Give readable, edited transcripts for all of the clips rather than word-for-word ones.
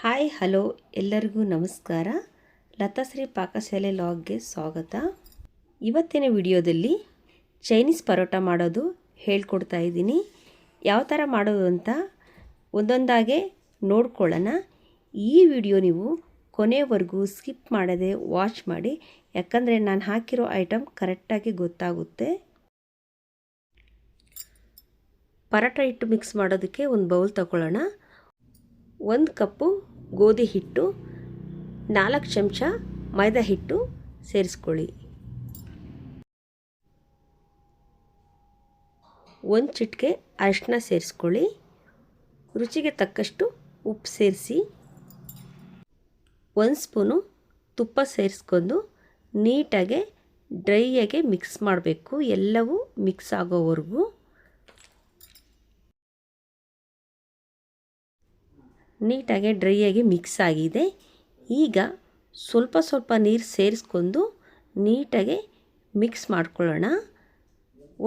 Hi hello ಎಲ್ಲರಿಗೂ ನಮಸ್ಕಾರ. ಲತಾಶ್ರೀ ಪಾಕಶಾಲೆ ಲಾಗ್ಗೆ ಸ್ವಾಗತ. ಇವತ್ತಿನ ವಿಡಿಯೋದಲ್ಲಿ ಚೈನೀಸ್ ಪರೋಟ ಮಾಡೋದು ಹೇಳ್ಕೊಡ್ತಾ ಇದ್ದೀನಿ. ಯಾವ ಥರ ಮಾಡೋದು ಅಂತ ಒಂದೊಂದಾಗೆ ನೋಡ್ಕೊಳ್ಳೋಣ. ಈ ವಿಡಿಯೋ ನೀವು ಕೊನೆವರೆಗೂ ಸ್ಕಿಪ್ ಮಾಡದೆ ವಾಚ್ ಮಾಡಿ, ಯಾಕಂದರೆ ನಾನು ಹಾಕಿರೋ ಐಟಮ್ ಕರೆಕ್ಟಾಗಿ ಗೊತ್ತಾಗುತ್ತೆ. ಪರೋಟ ಹಿಟ್ಟು ಮಿಕ್ಸ್ ಮಾಡೋದಕ್ಕೆ ಒಂದು ಬೌಲ್ ತಗೊಳ್ಳೋಣ. 1 ಕಪ್ಪು ಗೋಧಿ ಹಿಟ್ಟು, 4 ಚಮಚ ಮೈದಾ ಹಿಟ್ಟು ಸೇರಿಸ್ಕೊಳ್ಳಿ. 1 ಚಿಟಿಕೆ ಅರಿಶಿನ ಸೇರಿಸ್ಕೊಳ್ಳಿ. ರುಚಿಗೆ ತಕ್ಕಷ್ಟು ಉಪ್ಪು ಸೇರಿಸಿ. 1 ಸ್ಪೂನು ತುಪ್ಪ ಸೇರಿಸ್ಕೊಂಡು ನೀಟಾಗಿ ಡ್ರೈಯಾಗಿ ಮಿಕ್ಸ್ ಮಾಡಬೇಕು. ಎಲ್ಲವೂ ಮಿಕ್ಸ್ ಆಗೋವರೆಗೂ. ನೀಟಾಗಿ ಡ್ರೈಯಾಗಿ ಮಿಕ್ಸ್ ಆಗಿದೆ. ಈಗ ಸ್ವಲ್ಪ ನೀರು ಸೇರಿಸ್ಕೊಂಡು ನೀಟಾಗಿ ಮಿಕ್ಸ್ ಮಾಡ್ಕೊಳ್ಳೋಣ.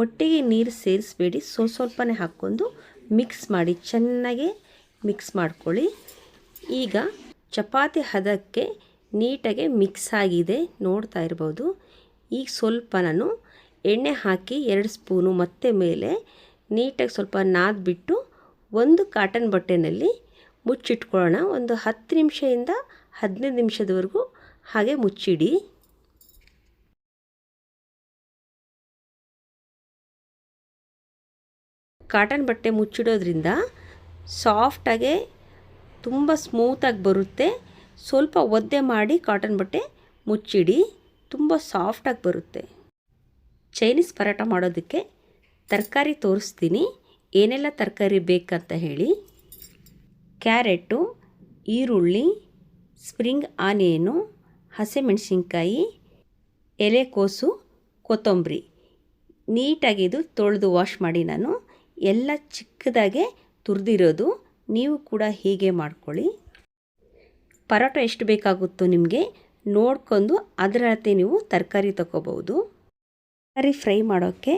ಒಟ್ಟಿಗೆ ನೀರು ಸೇರಿಸಬೇಡಿ, ಸ್ವಲ್ಪನೇ ಹಾಕ್ಕೊಂಡು ಮಿಕ್ಸ್ ಮಾಡಿ, ಚೆನ್ನಾಗಿ ಮಿಕ್ಸ್ ಮಾಡ್ಕೊಳ್ಳಿ. ಈಗ ಚಪಾತಿ ಹದಕ್ಕೆ ನೀಟಾಗಿ ಮಿಕ್ಸ್ ಆಗಿದೆ, ನೋಡ್ತಾ ಇರ್ಬೋದು. ಈಗ ಸ್ವಲ್ಪ ನಾನು ಎಣ್ಣೆ ಹಾಕಿ 2 ಸ್ಪೂನು ಮತ್ತೆ ಮೇಲೆ ನೀಟಾಗಿ ಸ್ವಲ್ಪ ನಾದ್ಬಿಟ್ಟು ಒಂದು ಕಾಟನ್ ಬಟ್ಟೆನಲ್ಲಿ ಮುಚ್ಚಿಟ್ಕೊಳ್ಳೋಣ. ಒಂದು 10 ನಿಮಿಷದಿಂದ 15 ನಿಮಿಷದವರೆಗೂ ಹಾಗೆ ಮುಚ್ಚಿಡಿ. ಕಾಟನ್ ಬಟ್ಟೆ ಮುಚ್ಚಿಡೋದ್ರಿಂದ ಸಾಫ್ಟಾಗೆ ತುಂಬ ಸ್ಮೂತಾಗಿ ಬರುತ್ತೆ. ಸ್ವಲ್ಪ ಒದ್ದೆ ಮಾಡಿ ಕಾಟನ್ ಬಟ್ಟೆ ಮುಚ್ಚಿಡಿ, ತುಂಬ ಸಾಫ್ಟಾಗಿ ಬರುತ್ತೆ. ಚೈನೀಸ್ ಪರೋಟ ಮಾಡೋದಕ್ಕೆ ತರಕಾರಿ ತೋರಿಸ್ತೀನಿ, ಏನೆಲ್ಲ ತರಕಾರಿ ಬೇಕಂತ ಹೇಳಿ. ಕ್ಯಾರೆಟು, ಈರುಳ್ಳಿ, ಸ್ಪ್ರಿಂಗ್ ಆನಿಯನು, ಹಸಿಮೆಣಸಿನ್ಕಾಯಿ, ಎಲೆಕೋಸು, ಕೊತ್ತಂಬರಿ. ನೀಟಾಗಿ ಇದು ತೊಳೆದು ವಾಶ್ ಮಾಡಿ ನಾನು ಎಲ್ಲ ಚಿಕ್ಕದಾಗೆ ತುರಿದಿರೋದು. ನೀವು ಕೂಡ ಹೀಗೆ ಮಾಡ್ಕೊಳ್ಳಿ. ಪರೋಟ ಎಷ್ಟು ಬೇಕಾಗುತ್ತೋ ನಿಮಗೆ ನೋಡ್ಕೊಂಡು ಅದರಂತೆ ನೀವು ತರಕಾರಿ ತಗೋಬಹುದು. ತರಕಾರಿ ಫ್ರೈ ಮಾಡೋಕ್ಕೆ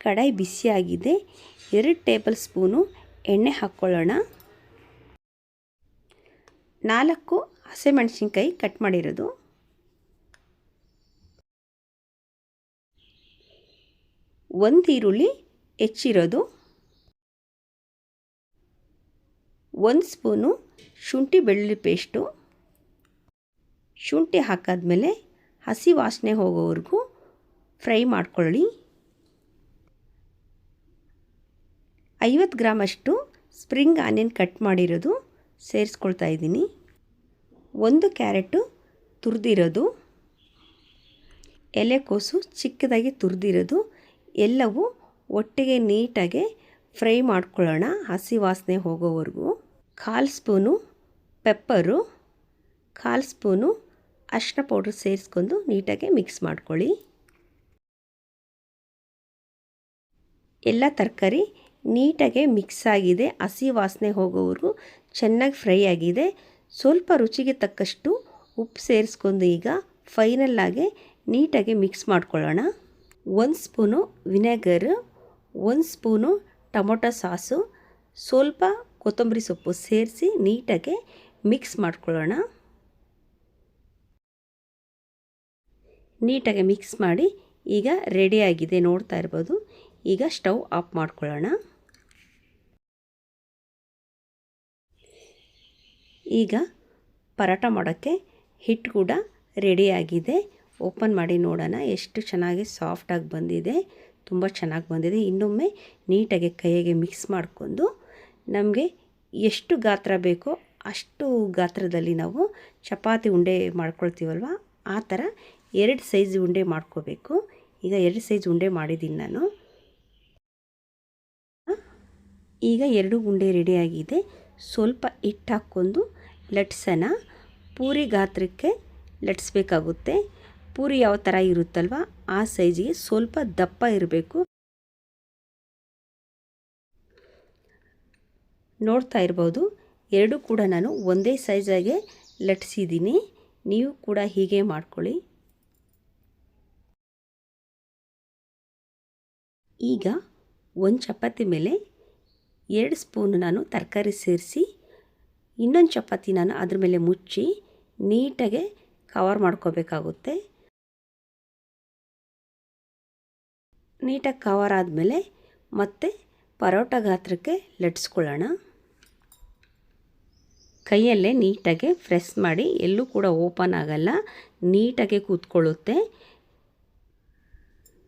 ಕಡಾಯಿ ಬಿಸಿಯಾಗಿದೆ. 2 ಟೇಬಲ್ ಸ್ಪೂನು ಎಣ್ಣೆ ಹಾಕ್ಕೊಳ್ಳೋಣ. 4 ಹಸಿಮೆಣಸಿನ್ಕಾಯಿ ಕಟ್ ಮಾಡಿರೋದು, 1 ಈರುಳ್ಳಿ ಹೆಚ್ಚಿರೋದು, 1 ಸ್ಪೂನು ಶುಂಠಿ ಬೆಳ್ಳುಳ್ಳಿ ಪೇಸ್ಟು. ಶುಂಠಿ ಹಾಕಾದ್ಮೇಲೆ ಹಸಿ ವಾಸನೆ ಹೋಗೋವರೆಗೂ ಫ್ರೈ ಮಾಡ್ಕೊಳ್ಳಿ. 50 ಗ್ರಾಮಷ್ಟು ಸ್ಪ್ರಿಂಗ್ ಆನಿಯನ್ ಕಟ್ ಮಾಡಿರೋದು ಸೇರಿಸ್ಕೊಳ್ತಾ ಇದ್ದೀನಿ. 1 ಕ್ಯಾರೆಟು ತುರಿದಿರೋದು, ಎಲೆಕೋಸು ಚಿಕ್ಕದಾಗಿ ತುರಿದಿರೋದು, ಎಲ್ಲವೂ ಒಟ್ಟಿಗೆ ನೀಟಾಗಿ ಫ್ರೈ ಮಾಡ್ಕೊಳ್ಳೋಣ ಹಸಿ ವಾಸನೆ ಹೋಗೋವರೆಗೂ. 1/4 ಸ್ಪೂನು ಪೆಪ್ಪರು, 1/4 ಸ್ಪೂನು ಅರಿಶಿನ ಪೌಡ್ರ್ ಸೇರಿಸ್ಕೊಂಡು ನೀಟಾಗಿ ಮಿಕ್ಸ್ ಮಾಡ್ಕೊಳ್ಳಿ. ಎಲ್ಲ ತರಕಾರಿ ನೀಟಾಗಿ ಮಿಕ್ಸ್ ಆಗಿದೆ, ಹಸಿ ವಾಸನೆ ಹೋಗೋವರೆಗೂ ಚೆನ್ನಾಗಿ ಫ್ರೈ ಆಗಿದೆ. ಸ್ವಲ್ಪ ರುಚಿಗೆ ತಕ್ಕಷ್ಟು ಉಪ್ಪು ಸೇರಿಸ್ಕೊಂಡು ಈಗ ಫೈನಲ್ಲಾಗಿ ನೀಟಾಗಿ ಮಿಕ್ಸ್ ಮಾಡ್ಕೊಳ್ಳೋಣ. 1 ಸ್ಪೂನು ವಿನೆಗರು, 1 ಸ್ಪೂನು ಟೊಮೊಟೊ ಸಾಸು, ಸ್ವಲ್ಪ ಕೊತ್ತಂಬರಿ ಸೊಪ್ಪು ಸೇರಿಸಿ ನೀಟಾಗಿ ಮಿಕ್ಸ್ ಮಾಡ್ಕೊಳ್ಳೋಣ. ನೀಟಾಗಿ ಮಿಕ್ಸ್ ಮಾಡಿ ಈಗ ರೆಡಿಯಾಗಿದೆ, ನೋಡ್ತಾ ಇರ್ಬೋದು. ಈಗ ಸ್ಟವ್ ಆಫ್ ಮಾಡ್ಕೊಳ್ಳೋಣ. ಈಗ ಪರೋಟ ಮಾಡೋಕ್ಕೆ ಹಿಟ್ಟು ಕೂಡ ರೆಡಿಯಾಗಿದೆ. ಓಪನ್ ಮಾಡಿ ನೋಡೋಣ ಎಷ್ಟು ಚೆನ್ನಾಗಿ ಸಾಫ್ಟಾಗಿ ಬಂದಿದೆ, ತುಂಬ ಚೆನ್ನಾಗಿ ಬಂದಿದೆ. ಇನ್ನೊಮ್ಮೆ ನೀಟಾಗಿ ಕೈಯಾಗೆ ಮಿಕ್ಸ್ ಮಾಡಿಕೊಂಡು ನಮಗೆ ಎಷ್ಟು ಗಾತ್ರ ಬೇಕೋ ಅಷ್ಟು ಗಾತ್ರದಲ್ಲಿ ನಾವು ಚಪಾತಿ ಉಂಡೆ ಮಾಡ್ಕೊಳ್ತೀವಲ್ವ, ಆ ಥರ 2 ಸೈಜ್ ಉಂಡೆ ಮಾಡ್ಕೋಬೇಕು. ಈಗ 2 ಸೈಜ್ ಉಂಡೆ ಮಾಡಿದ್ದೀನಿ ನಾನು. ಈಗ 2 ಉಂಡೆ ರೆಡಿಯಾಗಿದೆ. ಸ್ವಲ್ಪ ಹಿಟ್ಟು ಹಾಕ್ಕೊಂಡು ಲಟ್ಸೋಣ. ಪೂರಿ ಗಾತ್ರಕ್ಕೆ ಲಟ್ಸ್ಬೇಕಾಗುತ್ತೆ. ಪೂರಿ ಯಾವ ಥರ ಇರುತ್ತಲ್ವ ಆ ಸೈಜಿಗೆ ಸ್ವಲ್ಪ ದಪ್ಪ ಇರಬೇಕು. ನೋಡ್ತಾ ಇರ್ಬೋದು, 2 ಕೂಡ ನಾನು ಒಂದೇ ಸೈಜಾಗೆ ಲಟ್ಸಿದ್ದೀನಿ. ನೀವು ಕೂಡ ಹೀಗೆ ಮಾಡ್ಕೊಳ್ಳಿ. ಈಗ ಒಂದು ಚಪಾತಿ ಮೇಲೆ 2 ಸ್ಪೂನ್ ನಾನು ತರಕಾರಿ ಸೇರಿಸಿ ಇನ್ನೊಂದು ಚಪಾತಿ ನಾನು ಅದ್ರ ಮೇಲೆ ಮುಚ್ಚಿ ನೀಟಾಗೆ ಕವರ್ ಮಾಡ್ಕೋಬೇಕಾಗುತ್ತೆ. ನೀಟಾಗಿ ಕವರ್ ಆದಮೇಲೆ ಮತ್ತೆ ಪರೋಟ ಗಾತ್ರಕ್ಕೆ ಲಟ್ಸ್ಕೊಳ್ಳೋಣ. ಕೈಯಲ್ಲೇ ನೀಟಾಗೆ ಪ್ರೆಸ್ ಮಾಡಿ, ಎಲ್ಲೂ ಕೂಡ ಓಪನ್ ಆಗಲ್ಲ, ನೀಟಾಗೆ ಕೂತ್ಕೊಳ್ಳುತ್ತೆ.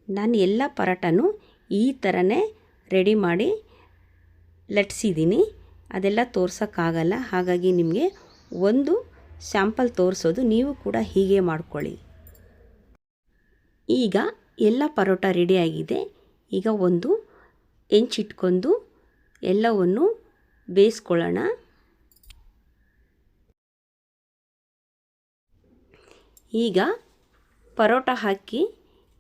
ನಾನು ಎಲ್ಲ ಪರೋಟನೂ ಈ ಥರನೇ ರೆಡಿ ಮಾಡಿ ಲಟ್ಸಿದ್ದೀನಿ. ಅದೆಲ್ಲ ತೋರ್ಸೋಕ್ಕಾಗಲ್ಲ, ಹಾಗಾಗಿ ನಿಮಗೆ ಒಂದು ಸ್ಯಾಂಪಲ್ ತೋರಿಸೋದು. ನೀವು ಕೂಡ ಹೀಗೆ ಮಾಡ್ಕೊಳ್ಳಿ. ಈಗ ಎಲ್ಲ ಪರೋಟ ರೆಡಿಯಾಗಿದೆ. ಈಗ ಒಂದು ಹೆಂಚಿಟ್ಕೊಂಡು ಎಲ್ಲವನ್ನು ಬೇಯಿಸ್ಕೊಳ್ಳೋಣ. ಈಗ ಪರೋಟ ಹಾಕಿ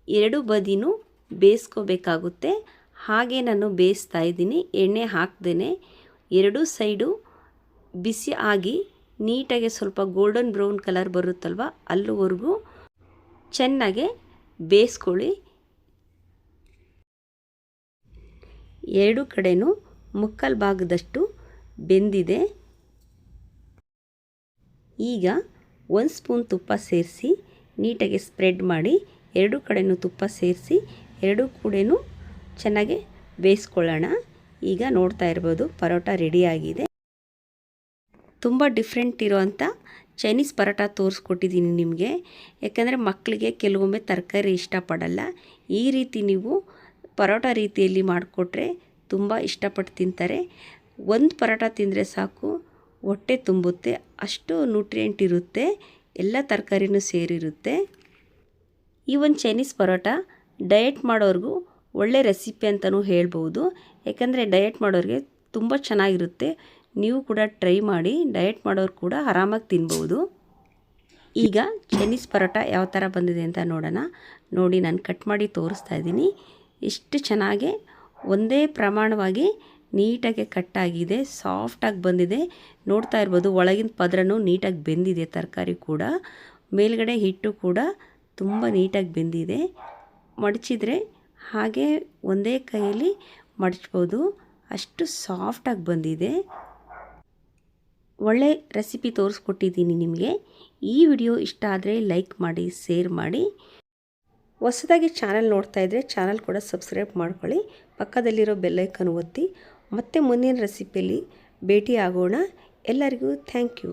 ಎರಡು ಬದಿನೂ ಬೇಯಿಸ್ಕೋಬೇಕಾಗುತ್ತೆ. ಹಾಗೆ ನಾನು ಬೇಯಿಸ್ತಾ ಇದ್ದೀನಿ, ಎಣ್ಣೆ ಹಾಕ್ದೇ. ಎರಡೂ ಸೈಡು ಬಿಸಿ ಆಗಿ ನೀಟಾಗಿ ಸ್ವಲ್ಪ ಗೋಲ್ಡನ್ ಬ್ರೌನ್ ಕಲರ್ ಬರುತ್ತಲ್ವ, ಅಲ್ಲಿವರೆಗೂ ಚೆನ್ನಾಗೆ ಬೇಯಿಸ್ಕೊಳ್ಳಿ. ಎರಡು ಕಡೆನೂ ಮುಕ್ಕಾಲು ಭಾಗದಷ್ಟು ಬೆಂದಿದೆ. ಈಗ 1 ಸ್ಪೂನ್ ತುಪ್ಪ ಸೇರಿಸಿ ನೀಟಾಗಿ ಸ್ಪ್ರೆಡ್ ಮಾಡಿ, ಎರಡು ಕಡೆನೂ ತುಪ್ಪ ಸೇರಿಸಿ ಎರಡೂ ಕೂಡೇನು ಚೆನ್ನಾಗಿ ಬೇಯಿಸ್ಕೊಳ್ಳೋಣ. ಈಗ ನೋಡ್ತಾ ಇರ್ಬೋದು ಪರೋಟ ರೆಡಿಯಾಗಿದೆ. ತುಂಬ ಡಿಫ್ರೆಂಟ್ ಇರೋವಂಥ ಚೈನೀಸ್ ಪರೋಟ ತೋರಿಸ್ಕೊಟ್ಟಿದ್ದೀನಿ ನಿಮಗೆ. ಯಾಕಂದರೆ ಮಕ್ಕಳಿಗೆ ಕೆಲವೊಮ್ಮೆ ತರಕಾರಿ ಇಷ್ಟಪಡಲ್ಲ. ಈ ರೀತಿ ನೀವು ಪರೋಟ ರೀತಿಯಲ್ಲಿ ಮಾಡಿಕೊಟ್ರೆ ತುಂಬ ಇಷ್ಟಪಟ್ಟು ತಿಂತಾರೆ. ಒಂದು ಪರೋಟ ತಿಂದರೆ ಸಾಕು, ಹೊಟ್ಟೆ ತುಂಬುತ್ತೆ, ಅಷ್ಟು ನ್ಯೂಟ್ರಿಯೆಂಟ್ ಇರುತ್ತೆ, ಎಲ್ಲ ತರಕಾರಿನೂ ಸೇರಿರುತ್ತೆ. ಈ ಒಂದು ಚೈನೀಸ್ ಪರೋಟ ಡಯಟ್ ಮಾಡೋರ್ಗೂ ಒಳ್ಳೆ ರೆಸಿಪಿ ಅಂತಲೂ ಹೇಳ್ಬೋದು. ಯಾಕಂದರೆ ಡಯಟ್ ಮಾಡೋರಿಗೆ ತುಂಬ ಚೆನ್ನಾಗಿರುತ್ತೆ. ನೀವು ಕೂಡ ಟ್ರೈ ಮಾಡಿ, ಡಯಟ್ ಮಾಡೋರು ಕೂಡ ಆರಾಮಾಗಿ ತಿನ್ಬೋದು. ಈಗ ಚೈನೀಸ್ ಪರೋಟ ಯಾವ ಥರ ಬಂದಿದೆ ಅಂತ ನೋಡೋಣ. ನೋಡಿ, ನಾನು ಕಟ್ ಮಾಡಿ ತೋರಿಸ್ತಾ ಇದ್ದೀನಿ. ಎಷ್ಟು ಚೆನ್ನಾಗಿ ಒಂದೇ ಪ್ರಮಾಣವಾಗಿ ನೀಟಾಗಿ ಕಟ್ಟಾಗಿದೆ, ಸಾಫ್ಟಾಗಿ ಬಂದಿದೆ. ನೋಡ್ತಾ ಇರ್ಬೋದು ಒಳಗಿನ ಪದರನೂ ನೀಟಾಗಿ ಬೆಂದಿದೆ, ತರಕಾರಿ ಕೂಡ, ಮೇಲ್ಗಡೆ ಹಿಟ್ಟು ಕೂಡ ತುಂಬ ನೀಟಾಗಿ ಬೆಂದಿದೆ. ಮಡಚಿದ್ರೆ ಹಾಗೆ ಒಂದೇ ಕೈಯಲ್ಲಿ ಮಡಚ್ಬೋದು, ಅಷ್ಟು ಸಾಫ್ಟಾಗಿ ಬಂದಿದೆ. ಒಳ್ಳೆ ರೆಸಿಪಿ ತೋರಿಸ್ಕೊಟ್ಟಿದ್ದೀನಿ ನಿಮಗೆ. ಈ ವಿಡಿಯೋ ಇಷ್ಟ ಆದರೆ ಲೈಕ್ ಮಾಡಿ, ಶೇರ್ ಮಾಡಿ. ಹೊಸದಾಗಿ ಚಾನಲ್ ನೋಡ್ತಾ ಇದ್ದರೆ ಚಾನಲ್ ಕೂಡ ಸಬ್ಸ್ಕ್ರೈಬ್ ಮಾಡ್ಕೊಳ್ಳಿ. ಪಕ್ಕದಲ್ಲಿರೋ ಬೆಲ್ಲೈಕನ್ ಒತ್ತಿ. ಮತ್ತೆ ಮುಂದಿನ ರೆಸಿಪಿಯಲ್ಲಿ ಭೇಟಿ ಆಗೋಣ. ಎಲ್ಲರಿಗೂ ಥ್ಯಾಂಕ್ ಯು.